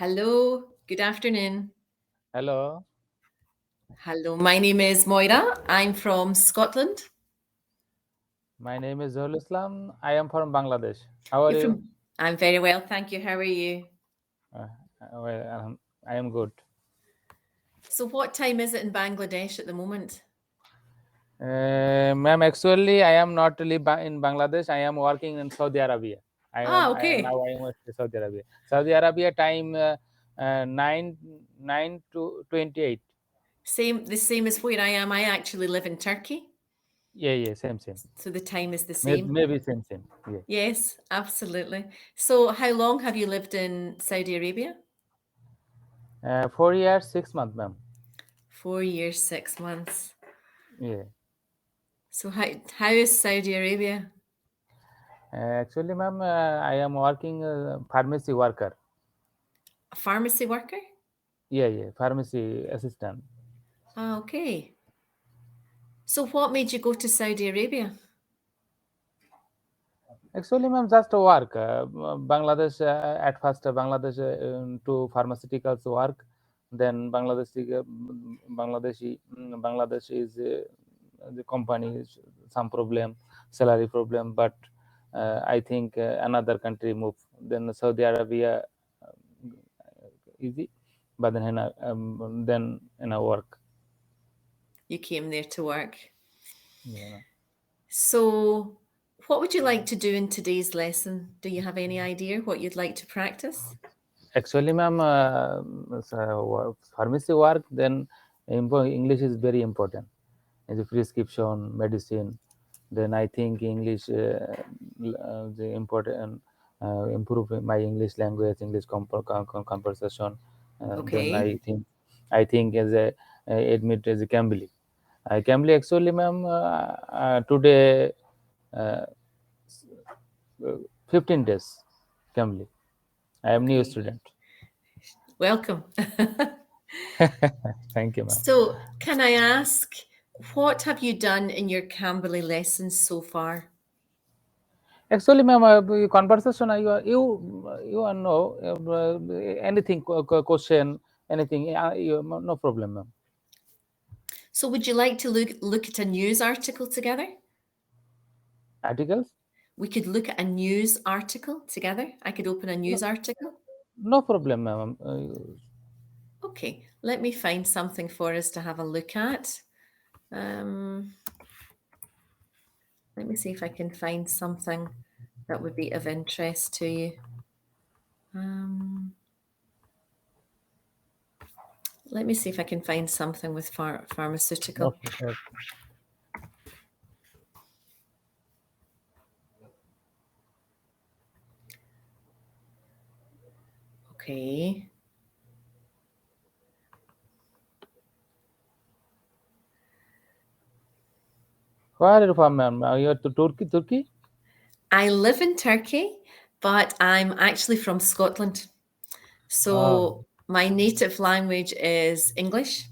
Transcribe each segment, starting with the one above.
Hello, good afternoon. Hello, Hello, my name is Moira. I'm from Scotland. my name is Zahul Islam. I am from Bangladesh. How are You're you? from. I'm very well, thank you. How are you? Uh, I am good. So, what time is it in Bangladesh at the moment? Ma'am, actually, I am not in Bangladesh. I am working in Saudi Arabia. Okay. I am in Saudi Arabia. Saudi Arabia time 9 to 28. The same as where I am. I actually live in Turkey, Yeah, same. so the time is the same. Maybe same. Yeah. Yes, absolutely. So, how long have you lived in Saudi Arabia? 4 years, 6 months, ma'am. 4 years, 6 months. Yeah. So, how is Saudi Arabia? Actually, ma'am, I am working pharmacy worker. A pharmacy worker? Yeah, pharmacy assistant. Ah, okay. So, what made you go to Saudi Arabia? Actually, ma'am, just work. Bangladesh at first, Bangladesh to pharmaceuticals work. Then Bangladesh is the company is some problem, salary problem. But I think another country move. Then Saudi Arabia easy, but then in a work. You came there to work. Yeah. So, what would you like to do in today's lesson? Do you have any idea what you'd like to practice? Actually, ma'am, pharmacy work, then English is very important. As a prescription, medicine, then I think English, the important, improve my English language, English conversation. Then Okay. I think as a admit as a Cambly. Cambly actually, ma'am, today uh, 15 days Cambly. I am new Okay. student. Welcome. Thank you, ma'am. So, can I ask, what have you done in your Cambly lessons so far? Actually, ma'am, conversation, you know anything, question, anything, no problem, ma'am. So, would you like to look at a news article together? Articles? We could look at a news article together. I could open a No, news article. no problem, ma'am. Okay, let me find something for us to have a look at. Um, Let me see if I can find something that would be of interest to you. Um, Let me see if I can find something with pharmaceutical. Okay. Okay. Where are you from, ma'am? You're to Turkey? I live in Turkey, but I'm actually from Scotland. Oh, So my native language is English,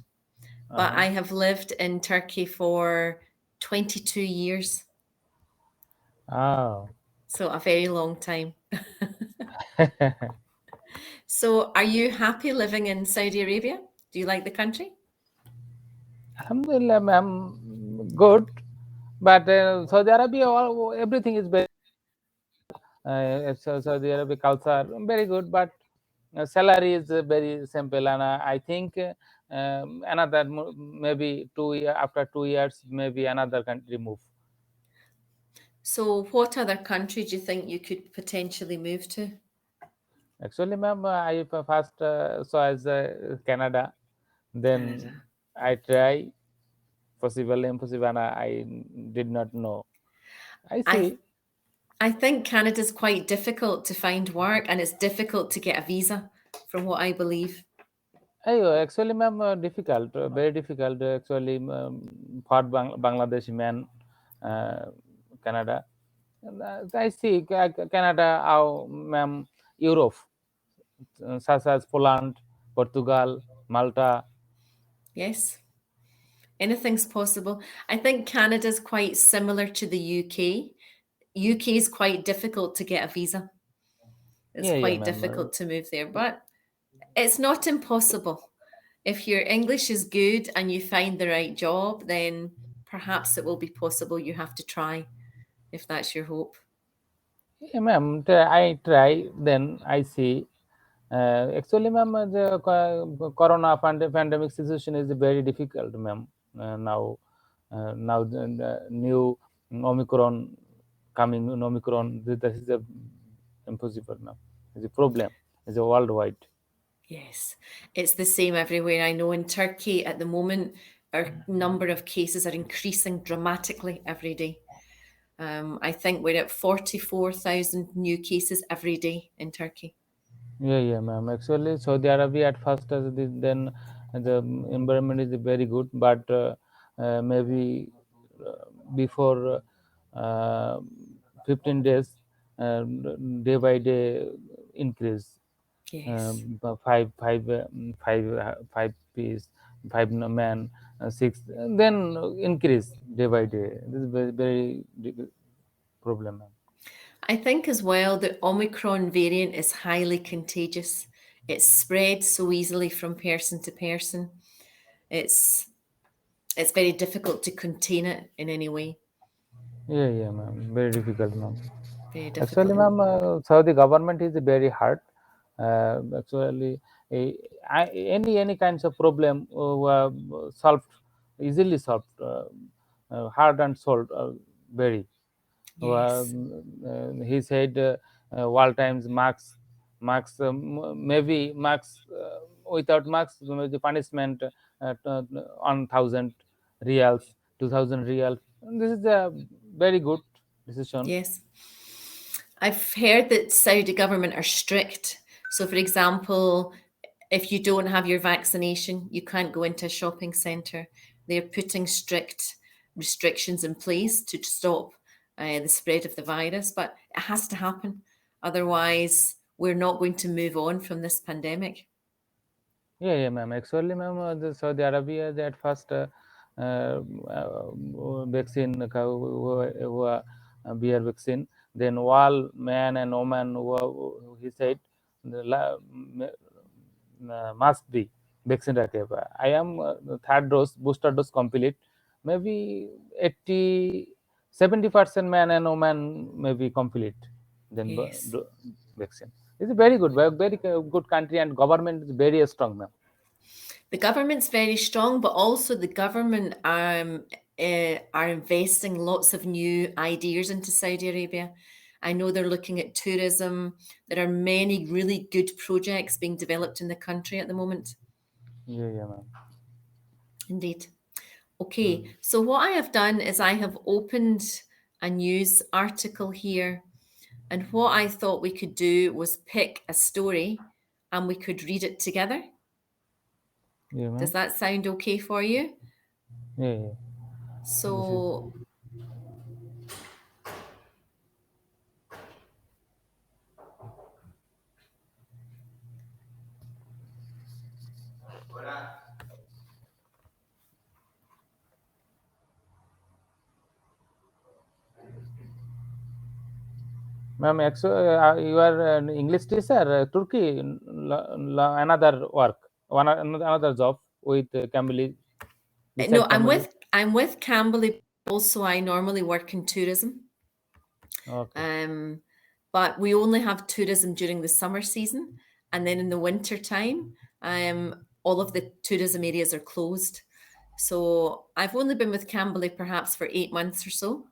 but uh-huh. I have lived in Turkey for 22 years. Oh. So a very long time. So are you happy living in Saudi Arabia? Do you like the country? Alhamdulillah, ma'am, good. But Saudi Arabia, everything is very Saudi Arabia culture very good, but salary is very simple, and I think another maybe after 2 years, maybe another country move. So what other country do you think you could potentially move to? Actually, ma'am, I first saw as Canada, then Canada. I try possible, impossible, and I did not know. I I see. I think Canada's quite difficult to find work and it's difficult to get a visa, from what I believe. Actually, ma'am, difficult, very difficult. Actually, for Bangladeshi man, uh, Canada. I see Canada, how, ma'am, Europe, such as Poland, Portugal, Malta. Yes, anything's possible. I think Canada's quite similar to the UK. UK is quite difficult to get a visa. It's Yeah, quite ma'am. difficult to move there, but It's not impossible. If your English is good and you find the right job, then perhaps it will be possible. You have to try if that's your hope. Yeah, ma'am, I try, then I see. Actually, ma'am, the corona pandemic situation is very difficult, ma'am. Now the new Omicron coming, Omicron, this is a impossible, ma'am. It's a problem. It's a worldwide. Yes, it's the same everywhere. I know in Turkey at the moment, our number of cases are increasing dramatically every day. I think we're at 44,000 new cases every day in Turkey. Yeah, ma'am. Actually, Saudi Arabia at first, then the environment is very good, but maybe uh, before 15 days, day by day increase. Yes. Five piece, five man, six, and then increase day by day. This is very big problem, ma'am. I think as well the Omicron variant is highly contagious. It's spread so easily from person to person. It's it's very difficult to contain it in any way. Yeah, ma'am. Very difficult, ma'am. Very Actually, difficult. ma'am, Saudi government is very hard. Actually, eh, any kinds of problem solved, easily solved, hard and solved, very. Yes. He said wall times marks maybe marks without marks the punishment on 1,000 reals, 2,000 real. This is a very good decision. Yes. I've heard that Saudi government are strict. So for example, if you don't have your vaccination, you can't go into a shopping centre. They're putting strict restrictions in place to stop the spread of the virus, but it has to happen. Otherwise, we're not going to move on from this pandemic. Yeah, ma'am. Actually, ma'am, the Saudi Arabia that first vaccine, beer vaccine, then all man and woman, he said, the must be vaccine रखे हुए. I am third dose, booster dose complete. Maybe 70% man and woman maybe complete. Then Yes. vaccine. It's a very good, very good country, and government is very strong, ma'am. The government's very strong, but also the government are investing lots of new ideas into Saudi Arabia. I know they're looking at tourism. There are many really good projects being developed in the country at the moment. Yeah, ma'am. Indeed. Okay, so what I have done is I have opened a news article here, and what I thought we could do was pick a story and we could read it together. Yeah, Does ma'am. that sound okay for you? Yeah. This is. So Ma'am, you are an English teacher, Turkey, another work, another job with Cambly, no, beside I'm Cambly. with Camberley. Also, I normally work in tourism. Okay. Um, but we only have tourism during the summer season, and then in the winter time, all of the tourism areas are closed. So I've only been with Camberley perhaps for 8 months or so.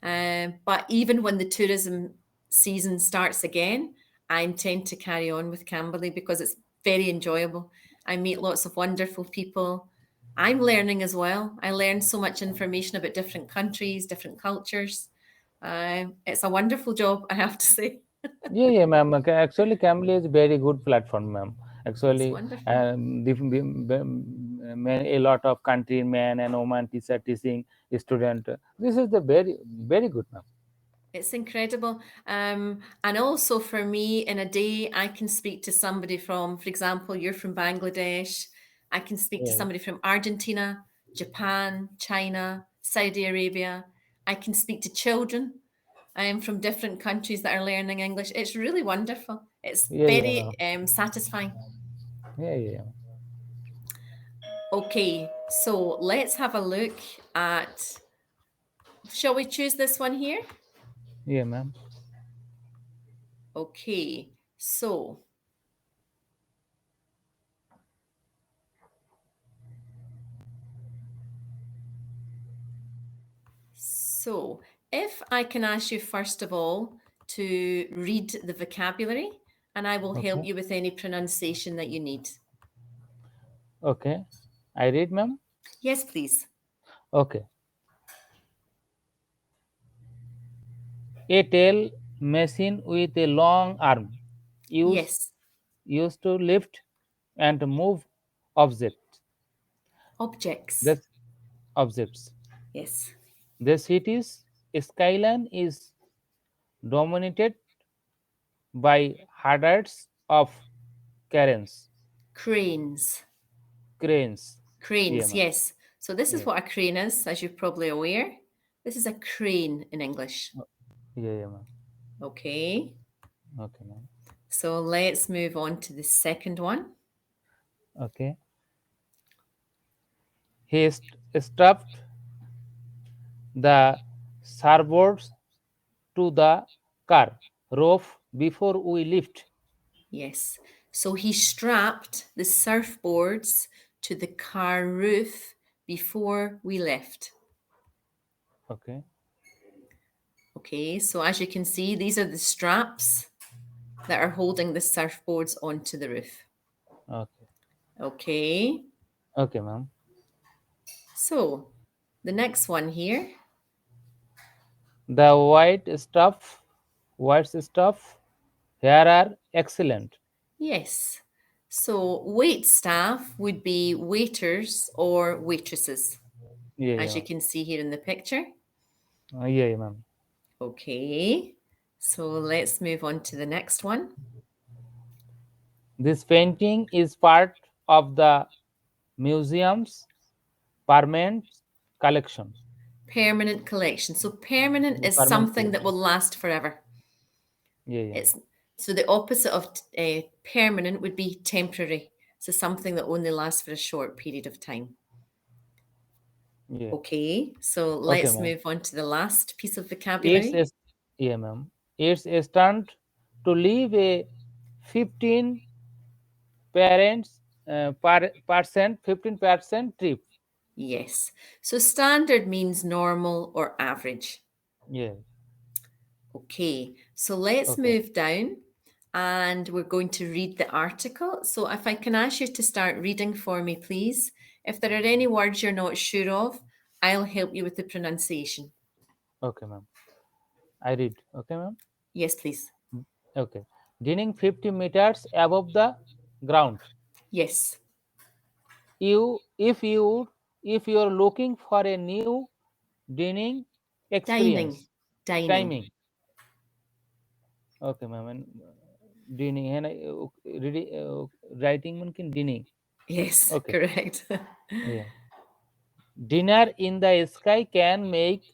But even when the tourism season starts again, I intend to carry on with Camberley because it's very enjoyable. I meet lots of wonderful people. I'm learning as well. I learn so much information about different countries, different cultures. It's a wonderful job, I have to say. Yeah, ma'am. Actually, Cambly is very good platform, ma'am. It's Actually, wonderful. a lot of country man and woman teacher teaching student. This is the very good, ma'am. It's incredible. And also for me, in a day, I can speak to somebody from, for example, you're from Bangladesh. I can speak to Yeah, somebody from Argentina, Japan, China, Saudi Arabia. I can speak to children from different countries that are learning English. It's really wonderful. It's yeah, very ma'am. satisfying. Yeah, yeah, Okay, so let's have a look at, shall we choose this one here? yeah, ma'am. Okay, so if I can ask you first of all to read the vocabulary, and I will help Okay, you with any pronunciation that you need. okay. I read, ma'am. Yes, please. Okay. A tail machine with a long arm used Yes, used to lift and move objects. objects. This objects. Yes, The city's skyline is dominated by hundreds of cranes. cranes. Cranes. Yeah, Cranes, ma'am. yes. So this is Yeah. what a crane is, as you're probably aware. This is a crane in English. Oh, yeah, yeah, ma'am. Okay, Okay, ma'am. so let's move on to the second one. Okay. He stuffed the surfboards to the car roof before we left. Yes. So he strapped the surfboards to the car roof before we left. Okay. Okay, so as you can see, these are the straps that are holding the surfboards onto the roof. Okay. Okay, Okay, ma'am. so the next one here. The white stuff here are excellent. Yes. So wait staff would be waiters or waitresses, Yeah, as you yeah. can see here in the picture. Yeah, yeah, ma'am. Okay, so let's move on to the next one. This painting is part of the museum's permanent collection. Permanent collection. So permanent Yeah, is permanent something that will collection. last forever. Yeah, yeah, It's so the opposite of permanent would be temporary. So something that only lasts for a short period of time. yeah. Okay, so Okay, let's ma'am. move on to the last piece of It's vocabulary. a, yeah, ma'am. It's a stunt to leave a 15 parents percent 15% trip. Yes. So standard means normal or average. Yeah. Okay, so let's Okay. move down and we're going to read the article. So if I can ask you to start reading for me, please. If there are any words you're not sure of, I'll help you with the pronunciation. Okay, ma'am. I read. Okay, ma'am. Yes, please. Okay. Dining 50 meters above the ground. Yes. You, if you are looking for a new dining Dining. experience, Dining. timing. Okay, ma'am. And dining and reading, writing mungkin dining. Yes, Okay. correct. Yeah. Dinner in the sky can make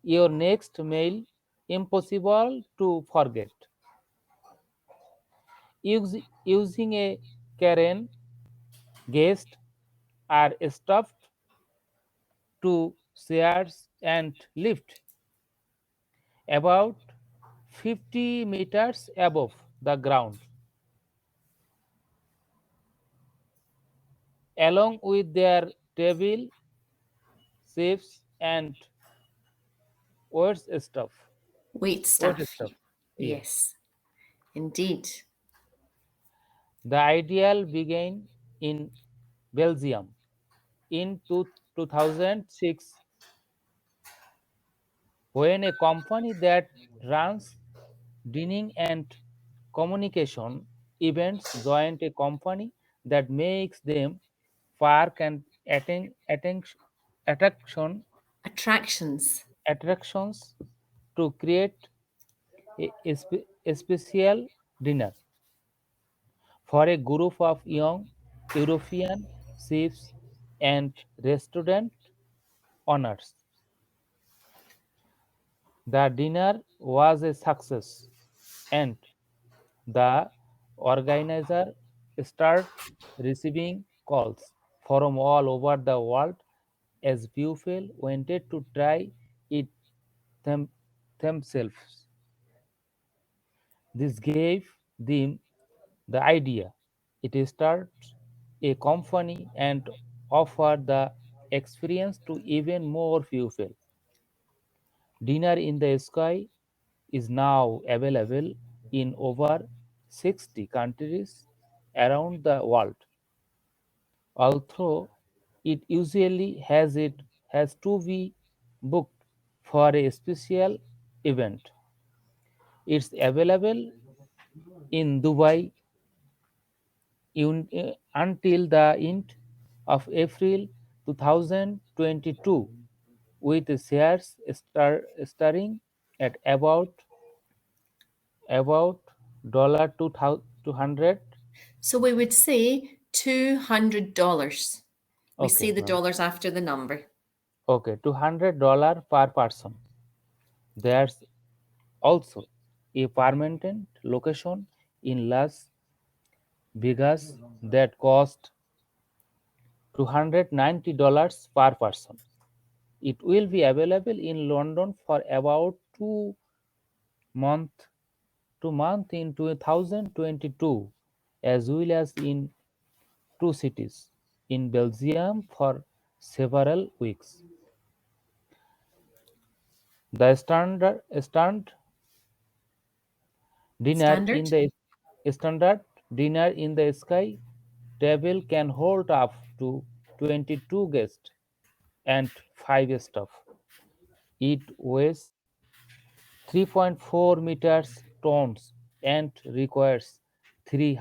your next meal impossible to forget. Using a Karen, guests are stuffed to chairs and lift about 50 meters above the ground, along with their table, safes, and wait stuff. Wait Wait staff. stuff. Yeah. Yes, indeed. The ideal began in Belgium in 2006 when a company that runs dining and communication events joined a company that makes them park and attraction Attractions. attractions to create a special dinner for a group of young European chefs and restaurant owners. The dinner was a success, and the organizer start receiving calls from all over the world as people wanted to try it them, themselves. This gave them the idea. It starts a company and offer the experience to even more people. Dinner in the Sky is now available in over 60 countries around the world. Although it usually has to be booked for a special event. It's available in Dubai until the end of April 2022, with shares starting at about dollar 200. So we would say $200. We Okay, say the ma'am. dollars after the number. Okay, $200 per person. There's also a permanent location in Las Vegas that cost $290 per person. It will be available in London for about month 2 months in 2022, as well as in two cities in Belgium for several weeks. The dinner in Standard? the standard dinner in the sky table can hold up to 22 guests and 5 staff. It weighs 3.4 meters tons and requires 3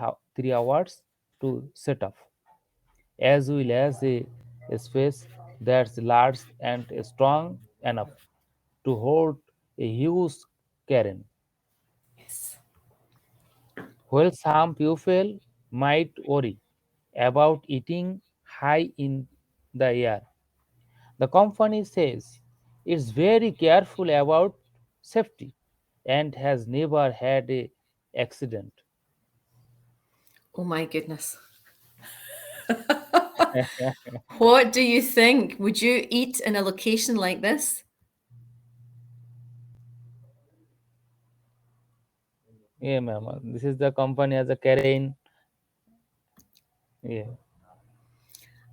hours to set up, as well as a space that's large and strong enough to hold a huge carrion. Yes. While some people might worry about eating high in the air, the company says it's very careful about safety and has never had a accident. Oh my goodness. What do you think? Would you eat in a location like this? Yeah, ma'am. This is the company as a carrying. Yeah,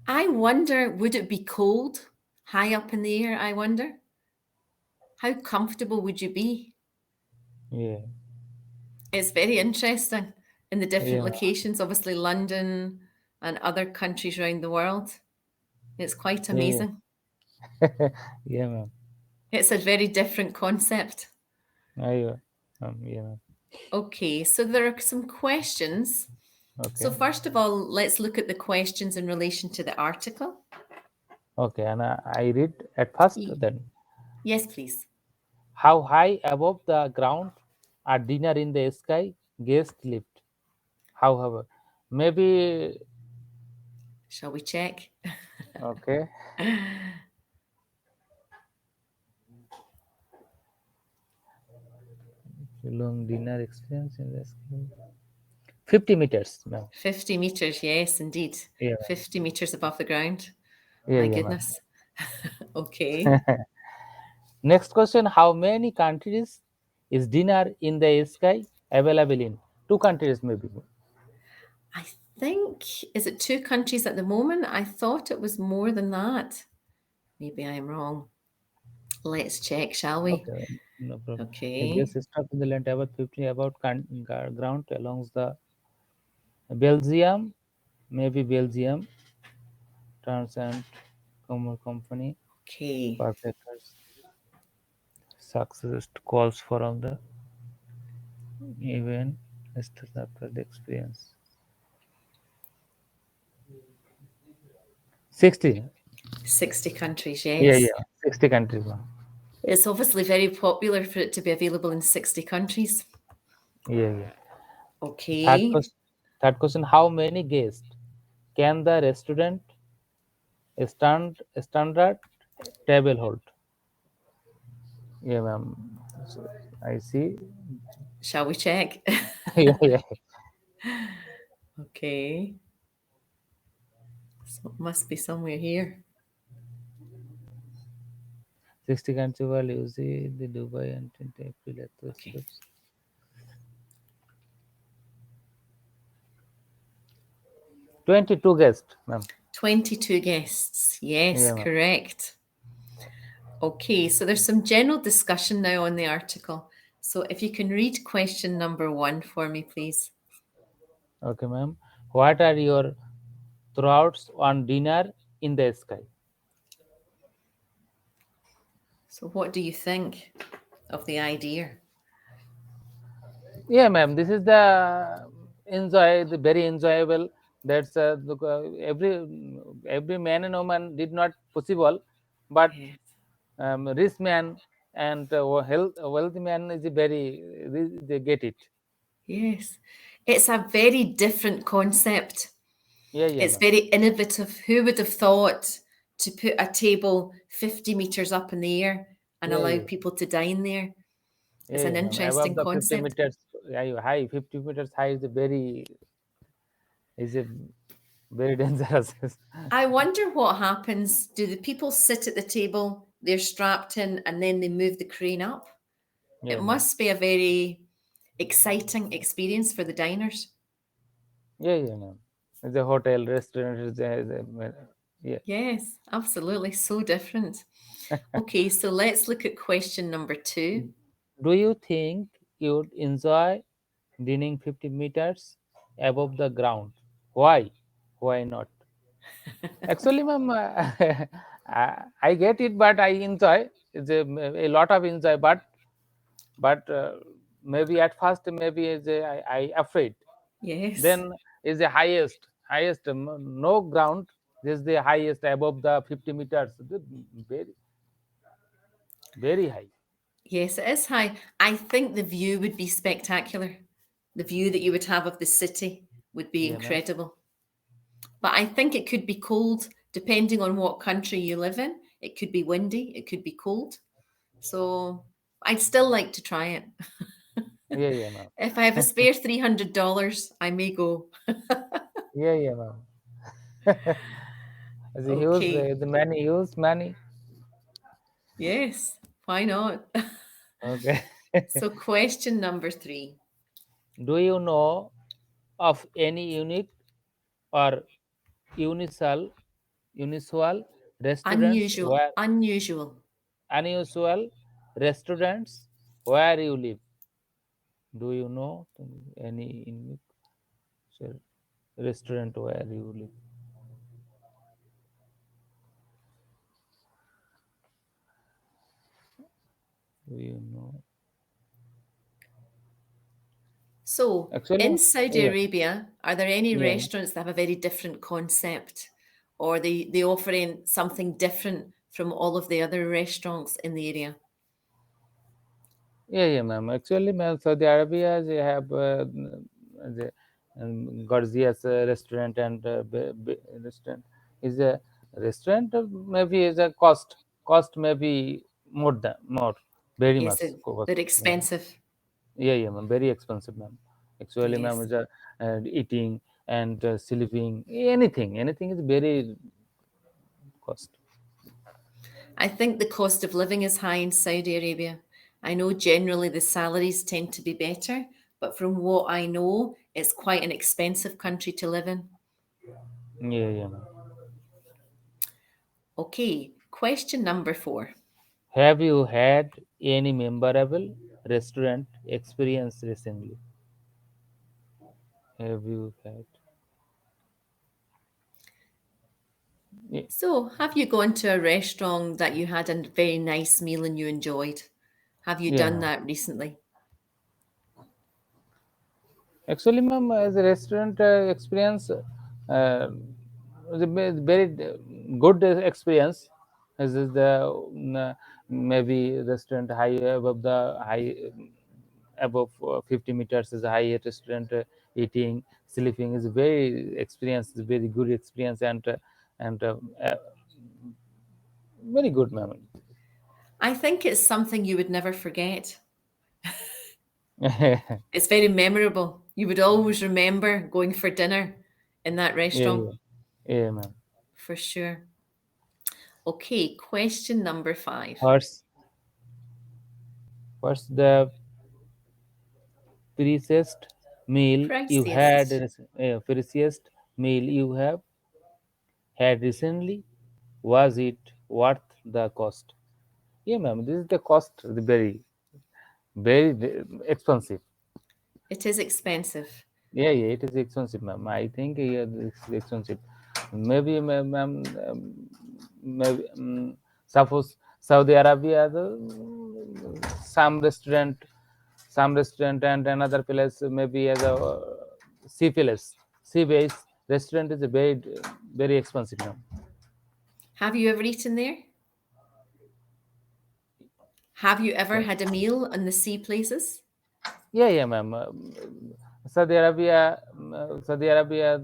I wonder, would it be cold high up in the air? I wonder. How comfortable would you be? yeah, It's very interesting in the different yeah, locations, obviously, London and other countries around the world. It's quite yeah, amazing. yeah, ma'am. It's a very different concept. Yeah, yeah, ma'am. Okay, so there are some questions. So, Okay, first of all, let's look at the questions in relation to the article. okay. And I read at first Y- then Yes, please. how high above the ground are dinner in the sky guest lived. However, maybe Shall we check? okay. Long dinner experience in the sky. 50 meters, ma'am. 50 meters, yes, indeed. Yeah, 50 meters above the ground. yeah, My yeah, ma'am. goodness. Okay. Next question: how many countries is dinner in the sky available in? Two countries, maybe. I think, is it two countries at the moment? I thought it was more than that. Maybe I'm wrong. Let's check, shall we? Okay, no problem. A Okay. guest stuck in the land about 50 about ground along the Belgium, maybe Belgium, terms and company, Okay. perfecters, success calls for all the event after the experience. 60. 60 countries, Yeah, yes. yeah, 60 countries. Ma'am. It's obviously very popular for it to be available in 60 countries. Yeah, yeah. Third Okay. question. Third question: how many guests can the restaurant standard table hold? Yeah, ma'am. So, I see. Shall we check? Yeah, yeah. Okay. So it must be somewhere here. 60 country world use the Dubai and 20 April at the Okay. steps. 22 guests, ma'am. 22 guests. Yes, Yeah, ma'am. correct. Okay, so there's some general discussion now on the article. So if you can read question number 1 for me, please. Okay, ma'am. What are your thoughts on dinner in the sky? So what do you think of the idea? Yeah, ma'am. This is the the very enjoyable. That's every man and woman did not possible, but Yes. rich man and wealthy man is very they get it. Yes. It's a very different concept. Yeah, yeah, It's ma'am. very innovative. Who would have thought to put a table 50 meters up in the air and Yeah, allow yeah, people to dine there? It's yeah, an yeah, ma'am. Above interesting the 50 concept. meters, yeah, high 50 meters high is a is a very dangerous. I wonder what happens. Do the people sit at the table, they're strapped in, and then they move the crane up? It Yeah, ma'am. must be a very exciting experience for the diners. Yeah, yeah, ma'am. It's a hotel, restaurant. Yeah. Yes, absolutely. So different. Okay, so let's look at question number 2. Do you think you'd enjoy dining 50 meters above the ground? Why? Why not? Actually, ma'am, I get it, but I enjoy. It's a lot of enjoy, but maybe at first maybe I afraid. Yes, Then is the highest no ground. This is the highest above the 50 meters. Very very high. yes, it is high. I think the view would be spectacular. The view that you would have of the city would be Yeah, ma'am. incredible. But I think it could be cold depending on what country you live in. It could be windy, it could be cold. So I'd still like to try it. Yeah, yeah, ma'am. If I have a spare $300, I may go. Yeah, yeah, ma'am. The use Okay. the money use money. Yes, why not? Okay. So, question number 3. Do you know of any unique or unusual unusual restaurants Unusual, where unusual. unusual restaurants where you live? Do you know any unique sir, restaurant where you live? Do you know? So, Actually, in Saudi yeah, Arabia, are there any yeah. restaurants that have a very different concept or they offer in something different from all of the other restaurants in the area? Yeah, yeah, ma'am. Actually, ma'am, Saudi Arabia, they have the gorgeous restaurant and restaurant is a restaurant. Maybe is a cost maybe more very Yes, much cost. they're Yeah, expensive. yeah, ma'am. Very expensive, ma'am. Actually, ma'am, Yes. is a eating and sleeping anything is very cost. I think the cost of living is high in Saudi Arabia. I know generally the salaries tend to be better, but from what I know, it's quite an expensive country to live in. Yeah, yeah, ma'am. Okay, question number 4. Have you had any memorable restaurant experience recently? Have you had? Ye- So, have you gone to a restaurant that you had a very nice meal and you enjoyed? Have you Yeah, done ma'am. that recently? Actually, ma'am, as a restaurant experience, was a very good experience. This is the maybe restaurant high above the high above 50 meters is a high restaurant. Eating, sleeping is very experience, is very good experience and very good, ma'am. I think it's something you would never forget. It's very memorable. You would always remember going for dinner in that Yeah, restaurant yeah, yeah, ma'am. for sure. Okay, question number 5. What's what's the priciest meal you had? Priciest. Priciest meal you have had recently? Was it worth the cost? Yeah, ma'am. This is the cost. The very expensive. It is expensive. Yeah, yeah, it is expensive, ma'am. I think yeah, it's expensive. Maybe, ma'am, maybe suppose Saudi Arabia, some restaurant and another place maybe as a sea place, sea base restaurant is a very expensive, ma'am. Have you ever eaten there? Have you ever had a meal in the sea places? Yeah, yeah, ma'am. Saudi Arabia, Saudi Arabia,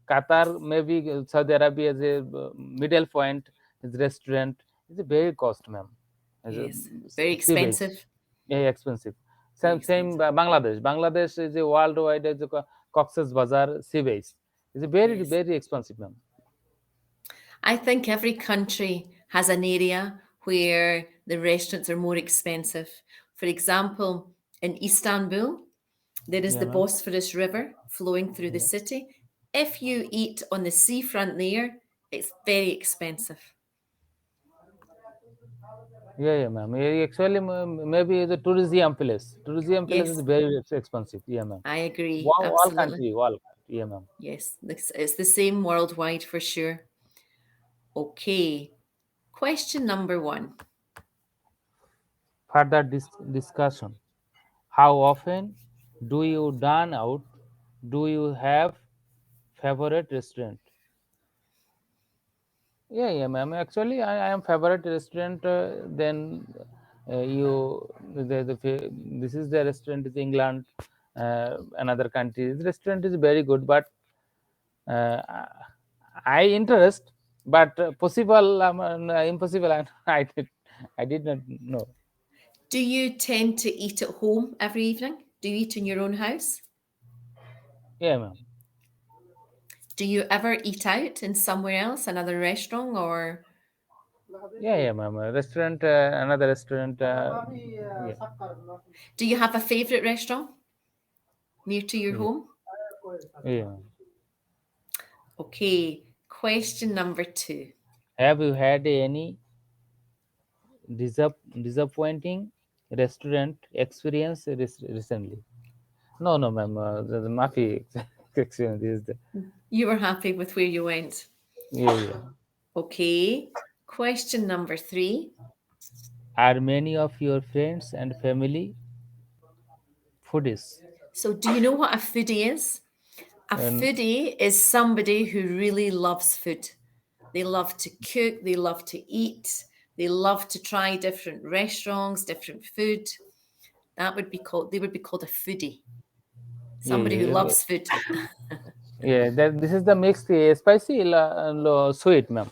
Qatar, maybe Saudi Arabia is a middle point. Is restaurant is a very cost, ma'am. Is a Yes, very sea base, expensive. yeah, expensive. Very Same expensive. Bangladesh. Bangladesh is a worldwide as a Cox's Bazar sea base. It's a Yes. very expensive, ma'am. I think every country has an area where the restaurants are more expensive. For example, in Istanbul, there is Yeah, the ma'am. Bosphorus River flowing through the Yeah, city. If you eat on the seafront there, it's very expensive. yeah, ma'am. Yeah, actually, maybe the tourism place. Tourism place is Yes, very expensive. Yeah, ma'am. I agree. Wow, Absolutely. all country, yeah, ma'am. Yes, it's the same worldwide for sure. Okay. Question number 1. Further discussion. How often do you dine out? Do you have favorite restaurant? Yeah, ma'am. Actually, I am favorite restaurant. Then this is the restaurant is England, another country. This restaurant is very good, but uh, I interest, but possible, impossible. I did not know. Do you tend to eat at home every evening? Do you eat in your own house? Yeah, ma'am. Do you ever eat out in somewhere else, another restaurant, or Yeah, ma'am. Restaurant, another restaurant. Yeah, do you have a favorite restaurant near to your yeah, home? yeah. Okay, question number 2. Have you had any disappointing restaurant experience recently? No, no, ma'am. The Mafi experience is the You were happy with where you went. yeah, yeah. Okay, question number 3. Are many of your friends and family foodies? So, do you know what a foodie is? A And foodie is somebody who really loves food. They love to cook, they love to eat, they love to try different restaurants, different food. They would be called a foodie. yeah, Somebody who yeah, loves food. yeah. This is the mixed spicy sweet, ma'am.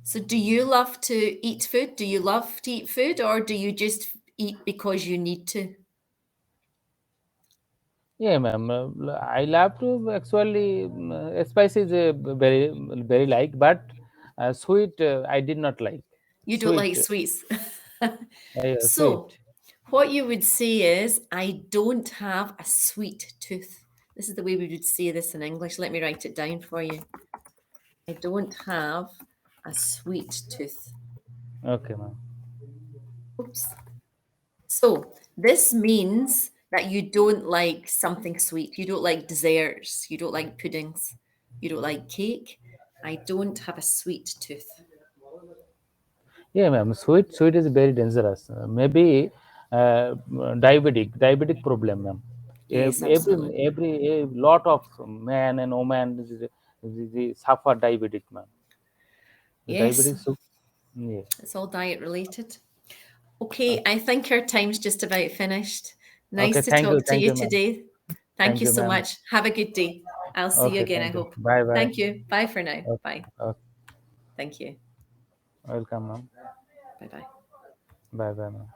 So, do you love to eat food? Do you love to eat food, or do you just eat because you need to? Yeah, ma'am. I love to actually spicy is very like, but sweet I did not like. You don't Sweet, like sweets. yeah, So, sweet. what you would say is, I don't have a sweet tooth. This is the way we would say this in English. Let me write it down for you. I don't have a sweet tooth. Okay, ma'am. Oops. So, this means that you don't like something sweet. You don't like desserts. You don't like puddings. You don't like cake. I don't have a sweet tooth. Yeah, ma'am. Sweet is very dangerous. Maybe diabetic problem, ma'am. Yes, absolutely. A lot of man and woman they suffer diabetic, ma'am. The Yes, diabetic, so yeah. it's all diet related. Uh, Okay, I think our time's just about finished. Okay, Nice to talk to thank you you, ma'am. today. Thank Thank you you, so ma'am. much. Have a good day. I'll see you Okay, again, I thank you. hope. Bye, bye. Thank you. Bye for now. Okay, Bye. okay. Thank you. Welcome, ma'am. Bye bye. Bye, bye, ma'am.